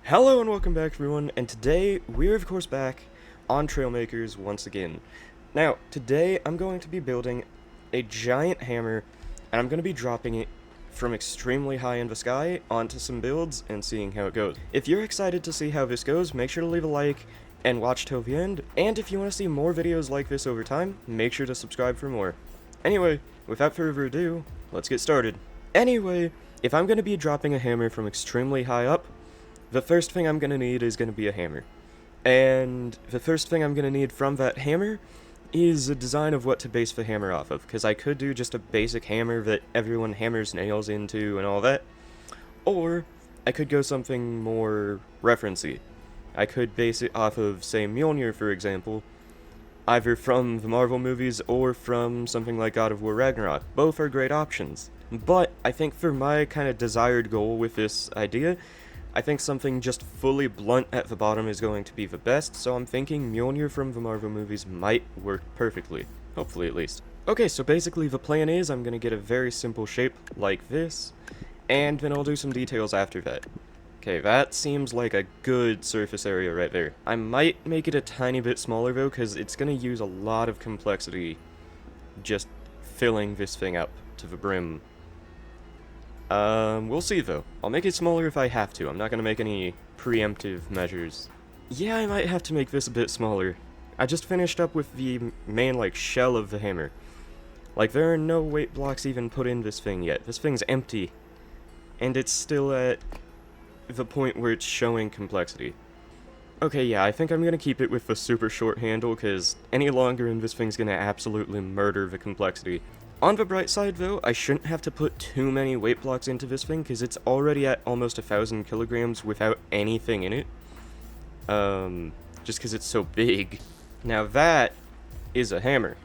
Hello and welcome back everyone, and today we're of course back on TRAILMAKERS once again. Now, today I'm going to be building a giant hammer, and I'm going to be dropping it from extremely high in the sky onto some builds and seeing how it goes. If you're excited to see how this goes, make sure to leave a like and watch till the end, and if you want to see more videos like this over time, make sure to subscribe for more. Anyway, without further ado, let's get started. Anyway, if I'm going to be dropping a hammer from extremely high up, the first thing I'm going to need is going to be a hammer. And the first thing I'm going to need from that hammer is a design of what to base the hammer off of, because I could do just a basic hammer that everyone hammers nails into and all that, or I could go something more referencey. I could base it off of, say, Mjolnir, for example, either from the Marvel movies or from something like God of War Ragnarok. Both are great options. But I think for my kind of desired goal with this idea, I think something just fully blunt at the bottom is going to be the best, so I'm thinking Mjolnir from the Marvel movies might work perfectly. Hopefully, at least. Okay, so basically the plan is I'm gonna get a very simple shape like this, and then I'll do some details after that. Okay, that seems like a good surface area right there. I might make it a tiny bit smaller though, because it's gonna use a lot of complexity just filling this thing up to the brim. We'll see though. I'll make it smaller if I have to. I'm not gonna make any preemptive measures. Yeah, I might have to make this a bit smaller. I just finished up with the main, shell of the hammer. There are no weight blocks even put in this thing yet. This thing's empty. And it's still at the point where it's showing complexity. Okay, yeah, I think I'm gonna keep it with the super short handle, because any longer and this thing's gonna absolutely murder the complexity. On the bright side, though, I shouldn't have to put too many weight blocks into this thing, because it's already at almost 1,000 kilograms without anything in it. Just because it's so big. Now that is a hammer.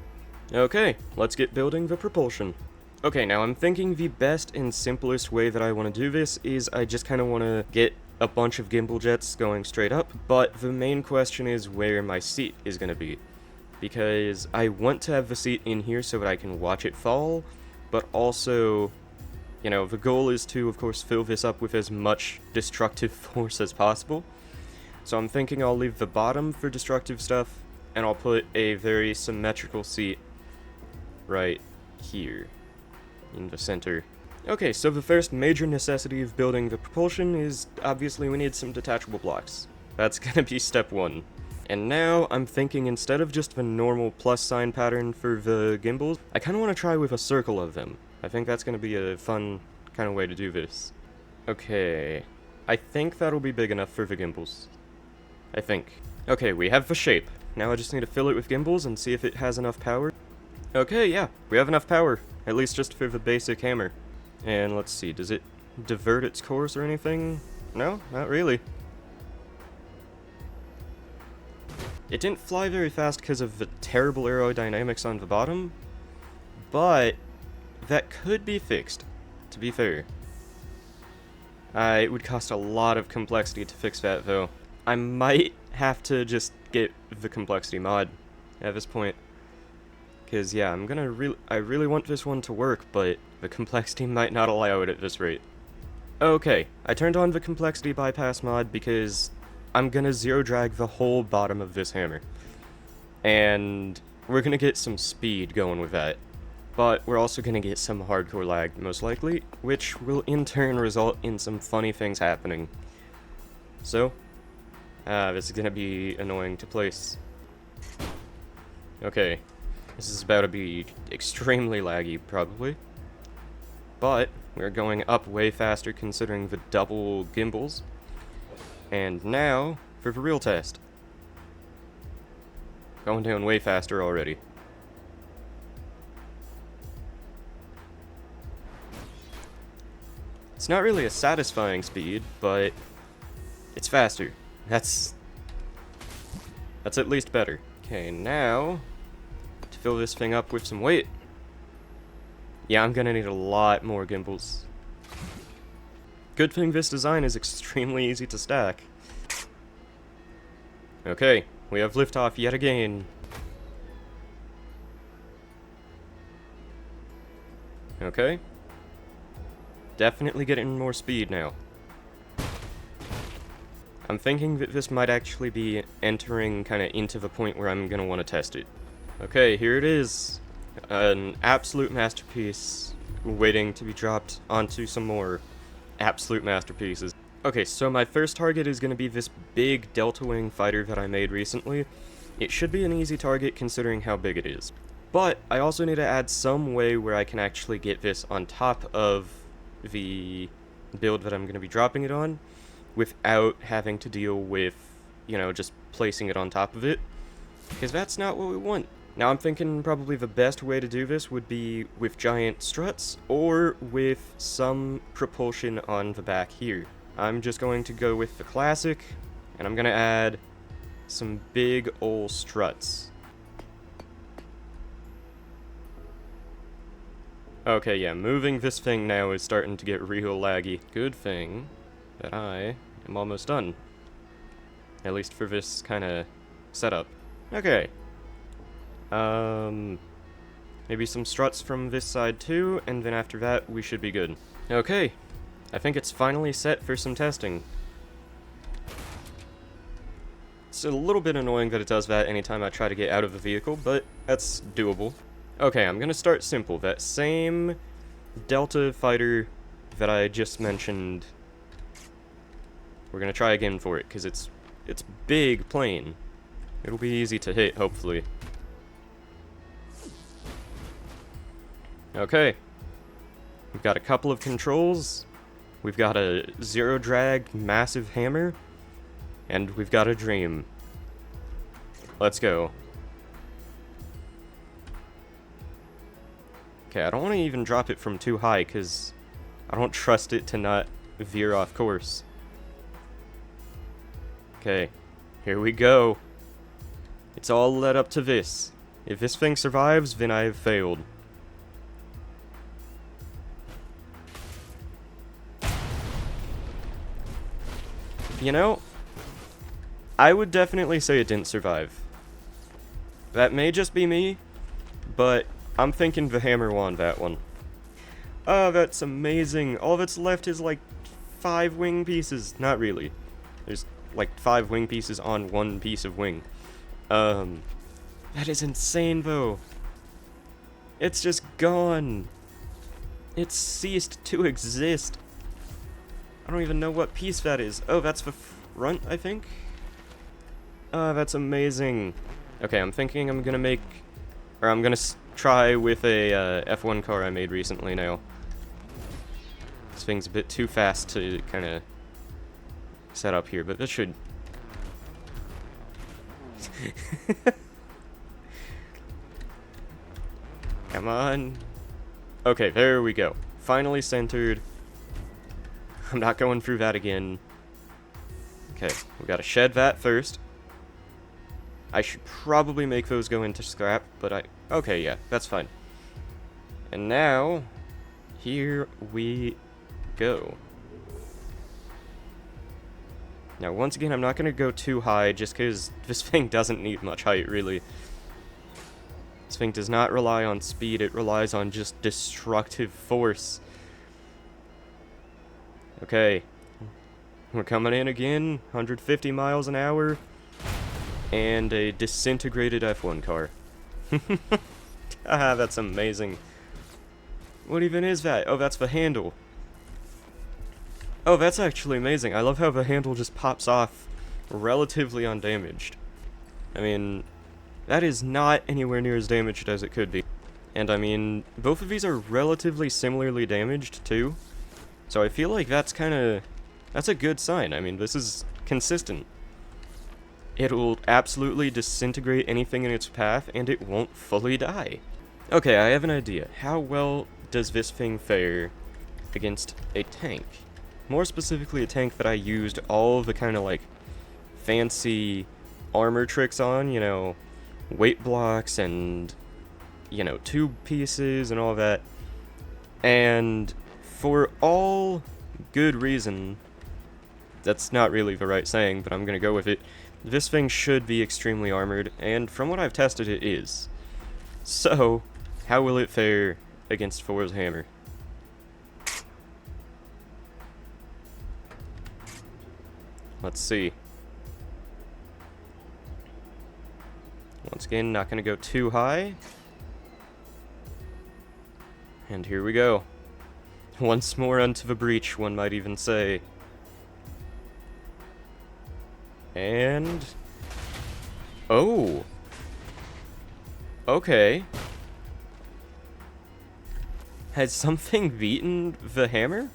Okay, let's get building the propulsion. Okay, now I'm thinking the best and simplest way that I want to do this is I just kind of want to get a bunch of gimbal jets going straight up, but the main question is where my seat is going to be. Because I want to have the seat in here so that I can watch it fall, but also, the goal is to, of course, fill this up with as much destructive force as possible. So I'm thinking I'll leave the bottom for destructive stuff, and I'll put a very symmetrical seat right here, in the center. Okay, so the first major necessity of building the propulsion is, obviously, we need some detachable blocks. That's gonna be step one. And now, I'm thinking instead of just the normal plus sign pattern for the gimbals, I kind of want to try with a circle of them. I think that's going to be a fun kind of way to do this. Okay, I think that'll be big enough for the gimbals. I think. Okay, we have the shape. Now I just need to fill it with gimbals and see if it has enough power. Okay, yeah, we have enough power. At least just for the basic hammer. And let's see, does it divert its course or anything? No, not really. It didn't fly very fast because of the terrible aerodynamics on the bottom, but that could be fixed, to be fair. It would cost a lot of complexity to fix that, though. I might have to just get the complexity mod at this point. Because, yeah, I really want this one to work, but the complexity might not allow it at this rate. Okay, I turned on the complexity bypass mod because I'm gonna zero drag the whole bottom of this hammer. And we're gonna get some speed going with that. But we're also gonna get some hardcore lag, most likely, which will in turn result in some funny things happening. So, this is gonna be annoying to place. Okay, this is about to be extremely laggy, probably. But we're going up way faster considering the double gimbals. And now, for the real test. Going down way faster already. It's not really a satisfying speed, but it's faster. That's at least better. Okay, now, to fill this thing up with some weight. Yeah, I'm gonna need a lot more gimbals. Good thing this design is extremely easy to stack. Okay, we have liftoff yet again. Okay. Definitely getting more speed now. I'm thinking that this might actually be entering kind of into the point where I'm going to want to test it. Okay, here it is. An absolute masterpiece waiting to be dropped onto some more absolute masterpieces. Okay, so my first target is going to be this big Delta Wing fighter that I made recently. It should be an easy target considering how big it is. But I also need to add some way where I can actually get this on top of the build that I'm going to be dropping it on without having to deal with, you know, just placing it on top of it. Because that's not what we want. Now I'm thinking probably the best way to do this would be with giant struts or with some propulsion on the back here. I'm just going to go with the classic, and I'm going to add some big ol' struts. Okay, yeah, moving this thing now is starting to get real laggy. Good thing that I am almost done. At least for this kind of setup. Okay. Maybe some struts from this side too, and then after that, we should be good. Okay. I think it's finally set for some testing. It's a little bit annoying that it does that anytime I try to get out of the vehicle, but that's doable. Okay, I'm gonna start simple. That same Delta fighter that I just mentioned, we're gonna try again for it, because it's big plane. It'll be easy to hit, hopefully. Okay. We've got a couple of controls. We've got a zero drag massive hammer. And we've got a dream. Let's go. Okay, I don't want to even drop it from too high, because I don't trust it to not veer off course. Okay, here we go. It's all led up to this. If this thing survives, then I have failed. You know, I would definitely say it didn't survive. That may just be me, but I'm thinking the hammer won that one. Oh, that's amazing. All that's left is like 5 wing pieces. Not really. There's like 5 wing pieces on one piece of wing. That is insane though. It's just gone. It's ceased to exist. I don't even know what piece that is. Oh, that's the front, I think? That's amazing. Okay, I'm thinking I'm gonna try with a F1 car I made recently now. This thing's a bit too fast to kind of set up here, but this should... Come on. Okay, there we go. Finally centered. I'm not going through that again. Okay, we gotta shed that first. I should probably make those go into scrap, but okay, yeah, that's fine. And now, here we go. Now, once again, I'm not gonna go too high, just because this thing doesn't need much height, really. This thing does not rely on speed, it relies on just destructive force. Okay, we're coming in again, 150 miles an hour, and a disintegrated F1 car. Ah, that's amazing. What even is that? Oh, that's the handle. Oh, that's actually amazing. I love how the handle just pops off relatively undamaged. I mean, that is not anywhere near as damaged as it could be. And I mean, both of these are relatively similarly damaged, too. So I feel like that's a good sign. I mean, this is consistent. It'll absolutely disintegrate anything in its path, and it won't fully die. Okay, I have an idea. How well does this thing fare against a tank? More specifically, a tank that I used all the kind of, like, fancy armor tricks on, you know, weight blocks and, you know, tube pieces and all that. And for all good reason, that's not really the right saying, but I'm gonna go with it, this thing should be extremely armored, and from what I've tested, it is. So, how will it fare against Thor's hammer? Let's see. Once again, not gonna go too high. And here we go. Once more onto the breach, one might even say. And... oh! Okay. Has something beaten the hammer?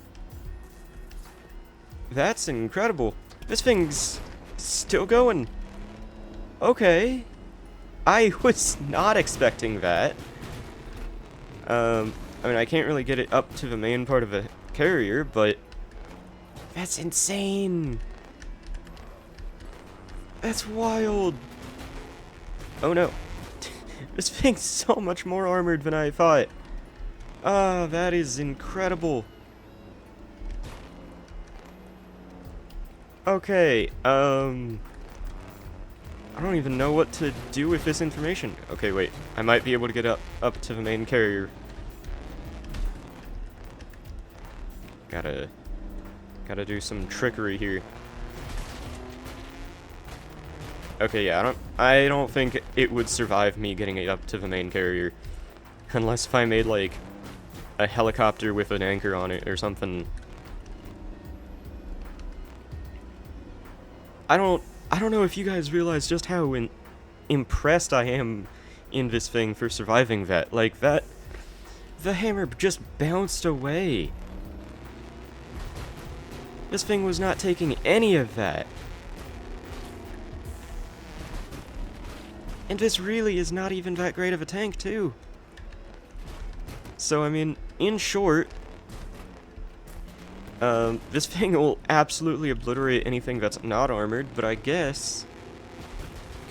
That's incredible. This thing's still going. Okay. I was not expecting that. I mean, I can't really get it up to the main part of the carrier, but... that's insane! That's wild! Oh no. This thing's so much more armored than I thought. Ah, that is incredible. Okay, I don't even know what to do with this information. Okay, wait. I might be able to get up to the main carrier. Gotta do some trickery here. Okay, yeah, I don't think it would survive me getting it up to the main carrier. Unless if I made, like, a helicopter with an anchor on it or something. I don't know if you guys realize just how impressed I am in this thing for surviving that. Like, the hammer just bounced away. This thing was not taking any of that. And this really is not even that great of a tank, too. So, I mean, in short, this thing will absolutely obliterate anything that's not armored, but I guess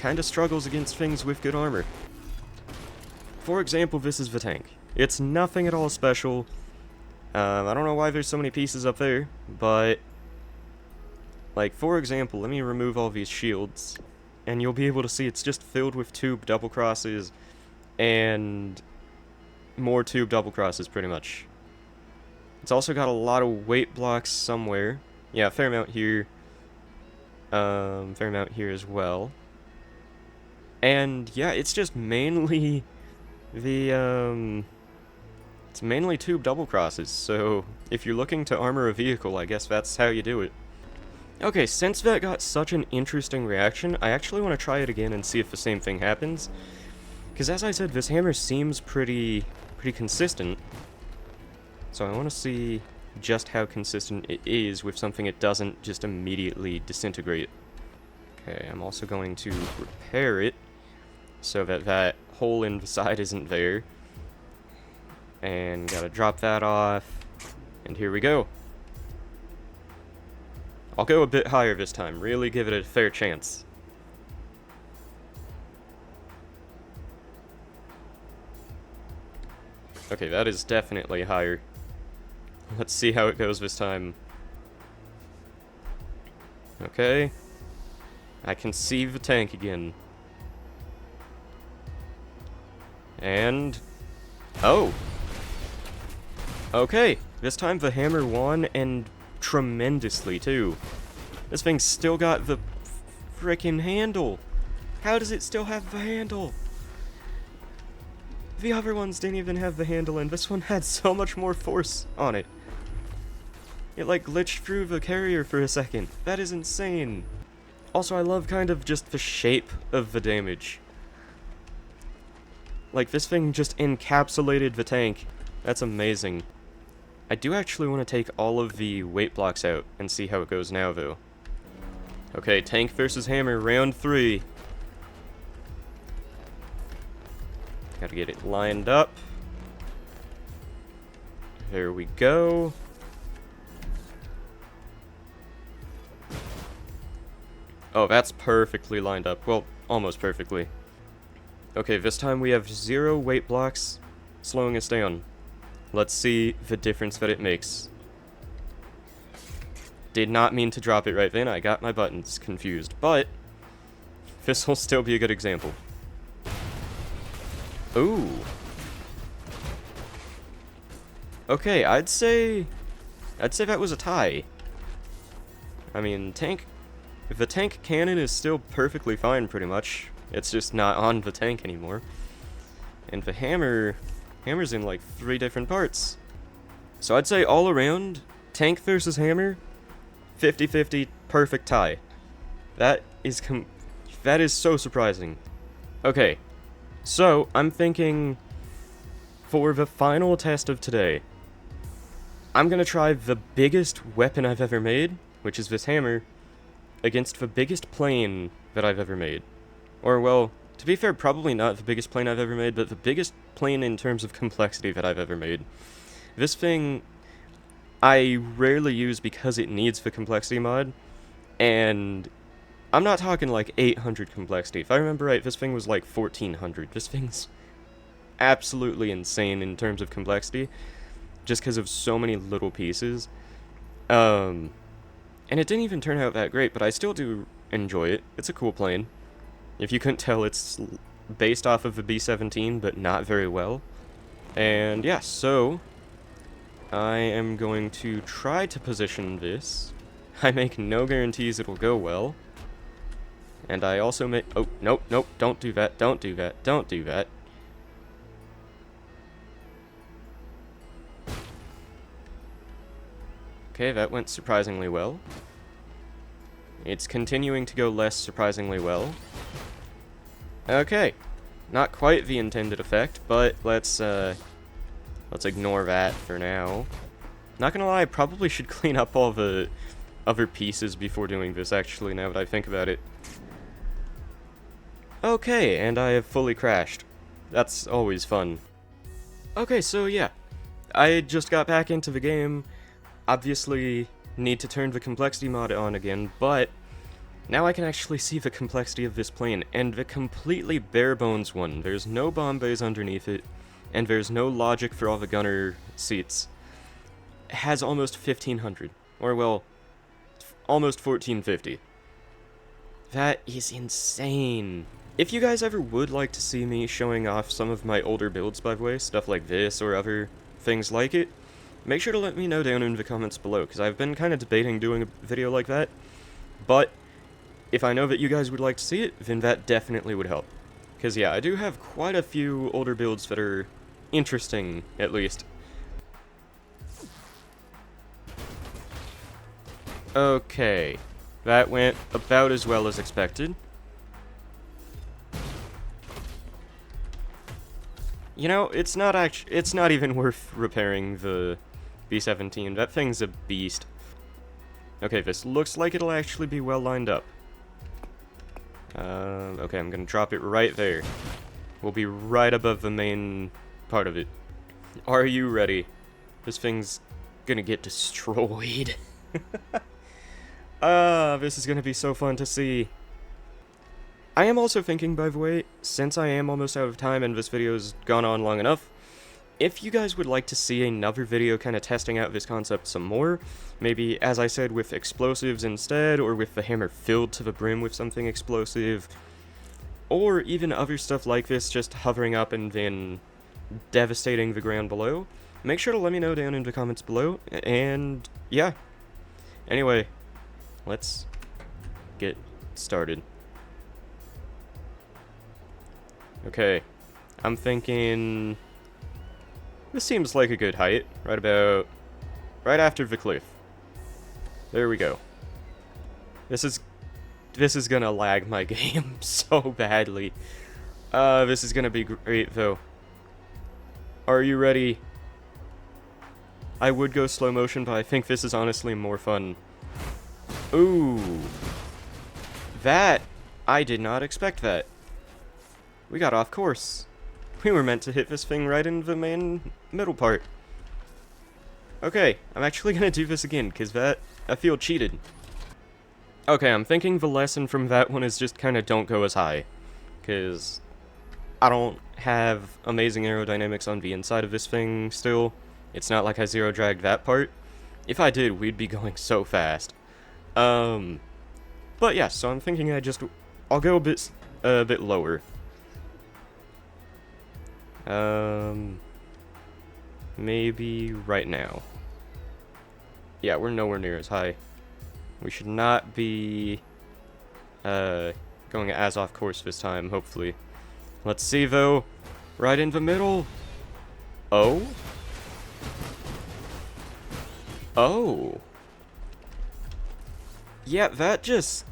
kinda struggles against things with good armor. For example, this is the tank. It's nothing at all special. I don't know why there's so many pieces up there, but... like, for example, let me remove all these shields, and you'll be able to see it's just filled with tube double crosses, and more tube double crosses, pretty much. It's also got a lot of weight blocks somewhere. Yeah, fair amount here. Fair amount here as well. And, yeah, it's just mainly the, it's mainly tube double crosses, so if you're looking to armor a vehicle, I guess that's how you do it. Okay, since that got such an interesting reaction, I actually want to try it again and see if the same thing happens. Because as I said, this hammer seems pretty consistent. So I want to see just how consistent it is with something it doesn't just immediately disintegrate. Okay, I'm also going to repair it so that that hole in the side isn't there. And gotta drop that off. And here we go. I'll go a bit higher this time, really give it a fair chance. Okay, that is definitely higher. Let's see how it goes this time. Okay. I can see the tank again. And... oh! Okay, this time the hammer won, and tremendously, too. This thing's still got the frickin' handle. How does it still have the handle? The other ones didn't even have the handle, and this one had so much more force on it. It, like, glitched through the carrier for a second. That is insane. Also, I love kind of just the shape of the damage. Like, this thing just encapsulated the tank. That's amazing. I do actually want to take all of the weight blocks out and see how it goes now, though. Okay, tank versus hammer, round 3. Gotta get it lined up. There we go. Oh, that's perfectly lined up. Well, almost perfectly. Okay, this time we have 0 weight blocks slowing us down. Let's see the difference that it makes. Did not mean to drop it right then, I got my buttons confused, but this will still be a good example. Ooh. Okay, I'd say that was a tie. I mean, tank The tank cannon is still perfectly fine, pretty much. It's just not on the tank anymore. And the hammer's in like 3 different parts. So I'd say all around, tank versus hammer, 50-50, perfect tie. That is so surprising. Okay, so I'm thinking for the final test of today, I'm gonna try the biggest weapon I've ever made, which is this hammer, against the biggest plane that I've ever made. Or, well, to be fair, probably not the biggest plane I've ever made, but the biggest plane in terms of complexity that I've ever made. This thing, I rarely use because it needs the complexity mod, and I'm not talking like 800 complexity. If I remember right, this thing was like 1400. This thing's absolutely insane in terms of complexity, just because of so many little pieces. And it didn't even turn out that great, but I still do enjoy it. It's a cool plane. If you couldn't tell, it's based off of the B-17, but not very well. And yeah, so I am going to try to position this. I make no guarantees it'll go well. And I also make... Oh, nope, don't do that, don't do that. Okay, that went surprisingly well. It's continuing to go less surprisingly well. Okay, not quite the intended effect, but let's ignore that for now. Not gonna lie, I probably should clean up all the other pieces before doing this, actually, now that I think about it. Okay, and I have fully crashed. That's always fun. Okay, so yeah, I just got back into the game. Obviously, need to turn the complexity mod on again, but now I can actually see the complexity of this plane, and the completely bare bones one. There's no bomb bays underneath it, and there's no logic for all the gunner seats. It has almost 1500, or well, almost 1450. That is insane. If you guys ever would like to see me showing off some of my older builds, by the way, stuff like this or other things like it, make sure to let me know down in the comments below, because I've been kind of debating doing a video like that, but if I know that you guys would like to see it, then that definitely would help. Because yeah, I do have quite a few older builds that are interesting, at least. Okay, that went about as well as expected. You know, it's not even worth repairing the B-17. That thing's a beast. Okay, this looks like it'll actually be well lined up. Okay, I'm gonna drop it right there. We'll be right above the main part of it. Are you ready? This thing's gonna get destroyed. This is gonna be so fun to see. I am also thinking, by the way, since I am almost out of time and this video's gone on long enough, if you guys would like to see another video kind of testing out this concept some more, maybe, as I said, with explosives instead, or with the hammer filled to the brim with something explosive, or even other stuff like this, just hovering up and then devastating the ground below, make sure to let me know down in the comments below, and yeah. Anyway, let's get started. Okay, I'm thinking this seems like a good height, right after the cliff. There we go. This is gonna lag my game so badly. This is gonna be great though. Are you ready? I would go slow motion, but I think this is honestly more fun. Ooh. I did not expect that. We got off course. We were meant to hit this thing right in the main middle part. Okay, I'm actually gonna do this again, because I feel cheated. Okay, I'm thinking the lesson from that one is just kind of don't go as high. Because I don't have amazing aerodynamics on the inside of this thing still. It's not like I zero dragged that part. If I did, we'd be going so fast. But yeah, so I'm thinking I'll go a bit lower. Maybe right now. Yeah, we're nowhere near as high. We should not be going as off course this time, hopefully. Let's see, though. Right in the middle. Oh? Oh. Yeah, that just...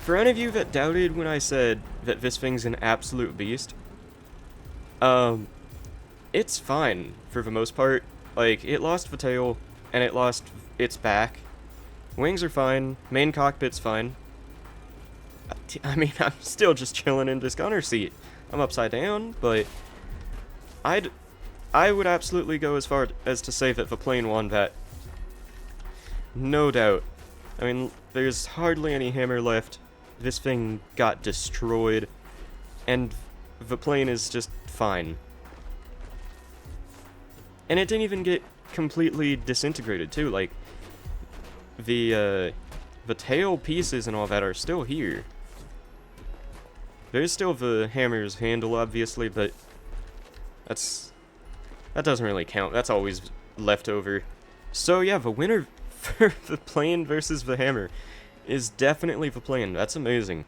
For any of you that doubted when I said that this thing's an absolute beast, it's fine for the most part. Like, it lost the tail, and it lost its back. Wings are fine. Main cockpit's fine. I mean, I'm still just chilling in this gunner seat. I'm upside down, but I would absolutely go as far as to say that the plane won that. No doubt. I mean, there's hardly any hammer left. This thing got destroyed, and the plane is just fine. And it didn't even get completely disintegrated, too. Like, the tail pieces and all that are still here. There's still the hammer's handle, obviously, but that doesn't really count. That's always left over. So yeah, the winner for the plane versus the hammer is definitely the plane. That's amazing.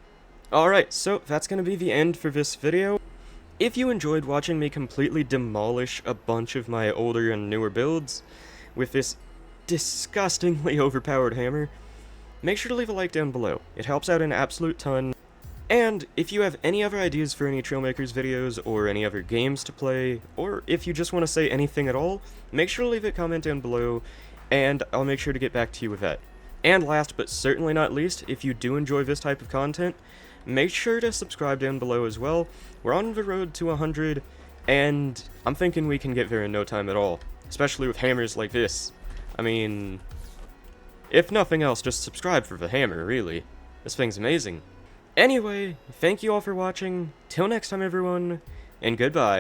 Alright, so that's gonna be the end for this video. If you enjoyed watching me completely demolish a bunch of my older and newer builds with this disgustingly overpowered hammer, make sure to leave a like down below. It helps out an absolute ton. And if you have any other ideas for any TRAILMAKERS videos, or any other games to play, or if you just want to say anything at all, make sure to leave a comment down below, and I'll make sure to get back to you with that. And last but certainly not least, if you do enjoy this type of content, make sure to subscribe down below as well. We're on the road to 100, and I'm thinking we can get there in no time at all, especially with hammers like this. I mean, if nothing else, just subscribe for the hammer, really. This thing's amazing. Anyway, thank you all for watching, till next time everyone, and goodbye.